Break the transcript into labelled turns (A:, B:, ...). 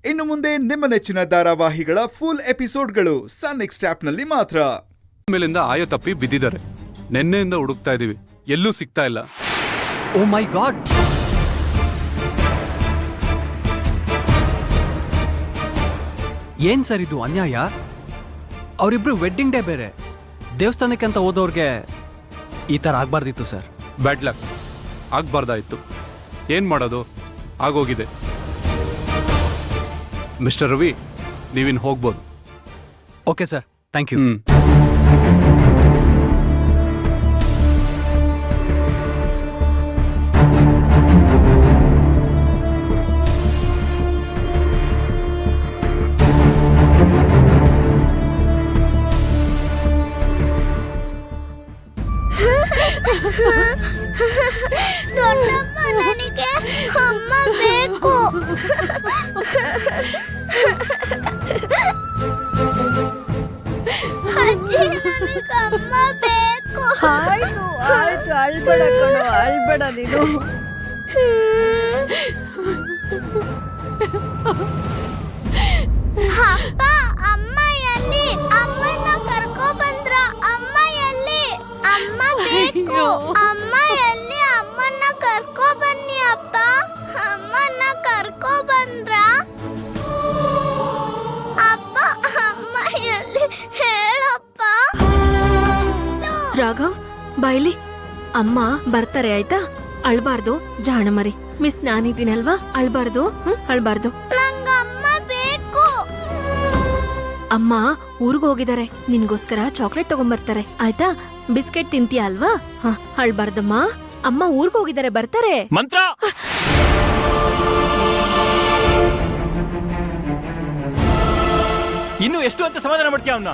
A: ಇನ್ನು ಮುಂದೆ ನಿಮ್ಮ ನೆಚ್ಚಿನ ಧಾರಾವಾಹಿಗಳ ಫುಲ್ ಎಪಿಸೋಡ್ಗಳು ಸನ್ ನೆಕ್ಸ್ಟ್ ಆಪ್ನಲ್ಲಿ ಮಾತ್ರ.
B: ಮೇಲಿಂದ ಆಯೋ ತಪ್ಪಿ ಬಿದ್ದಿದ್ದಾರೆ. ನೆನ್ನೆಯಿಂದ ಹುಡುಕ್ತಾ ಇದೀವಿ, ಎಲ್ಲೂ ಸಿಗ್ತಾ ಇಲ್ಲ.
C: ಓ ಮೈ ಗಾಡ್, ಏನ್ ಸರ್ ಇದು ಅನ್ಯಾಯ? ಅವರಿಬ್ರು ವೆಡ್ಡಿಂಗ್ ಡೇ ಬೇರೆ, ದೇವಸ್ಥಾನಕ್ಕೆ ಅಂತ ಹೋದವ್ರಿಗೆ ಈ ತರ ಆಗ್ಬಾರ್ದಿತ್ತು ಸರ್.
B: Bad luck, ಆಗ್ಬಾರ್ದಾಯ್ತು. ಏನ್ ಮಾಡೋದು, ಆಗೋಗಿದೆ. ಮಿಸ್ಟರ್ ರವಿ, ನೀವಿನ್ ಹೋಗ್ಬೋದು.
C: Okay sir, thank you.
D: ದೊಡ್ಡಮ್ಮ, ನನಗೆ ಅಮ್ಮ ಬೇಕು. ಅಜ್ಜಿ, ನನಗೆ ಅಮ್ಮ ಬೇಕು.
E: ಆಯ್ತು ಆಯ್ತು, ಅಳ್ಬೇಡ ಕಣೋ, ಅಳ್ಬೇಡ ನೀನು.
D: ಅಪ್ಪ, ಅಮ್ಮ ಎಲ್ಲಿ? ಅಮ್ಮನ ಕರ್ಕೊ ಬಂದ್ರ? ಅಮ್ಮ ಎಲ್ಲಿ? ಅಮ್ಮ ಬೇಕು. ಅಮ್ಮ ಎಲ್ಲಿ? ಅಮ್ಮನ ಕರ್ಕೊ ಬನ್ನಿ ಅಪ್ಪ. ಅಮ್ಮನ ಕರ್ಕೊ ಬಂದ್ರ? ಅಪ್ಪ, ಅಮ್ಮ ಎಲ್ಲಿ? ಹೇಳಪ್ಪ.
E: ರಾಘವ್, ಬೈಲಿ, ಅಮ್ಮ ಬರ್ತಾರೆ ಆಯ್ತಾ? ಅಳ್ಬಾರ್ದು ಜಾಣ ಮರಿ. ಮಿಸ್ ನಾನಿದ್ದೀನಲ್ವಾ, ಅಳ್ಬಾರ್ದು. ಅಳ್ಬಾರ್ದು.
D: ನಂಗ ಅಮ್ಮ ಬೇಕು.
E: ಅಮ್ಮ ಊರ್ಗ್ ಹೋಗಿದ್ದಾರೆ, ನಿನ್ಗೋಸ್ಕರ ಚಾಕ್ಲೇಟ್ ತಗೊಂಡ್ಬರ್ತಾರೆ ಆಯ್ತಾ? ಬಿಸ್ಕೆಟ್ ತಿಂತೀಯ ಅಲ್ವಾ? ಅಳ್ಬಾರ್ದಮ್ಮ, ಅಮ್ಮ ಊರ್ಗ್ ಹೋಗಿದ್ದಾರೆ, ಬರ್ತಾರೆ.
C: ಮಂತ್ರ ಇನ್ನು ಎಷ್ಟು ಅಂತ ಸಮಾಧಾನ ಮಾಡ್ತೀಯ ಅವನ್ನ?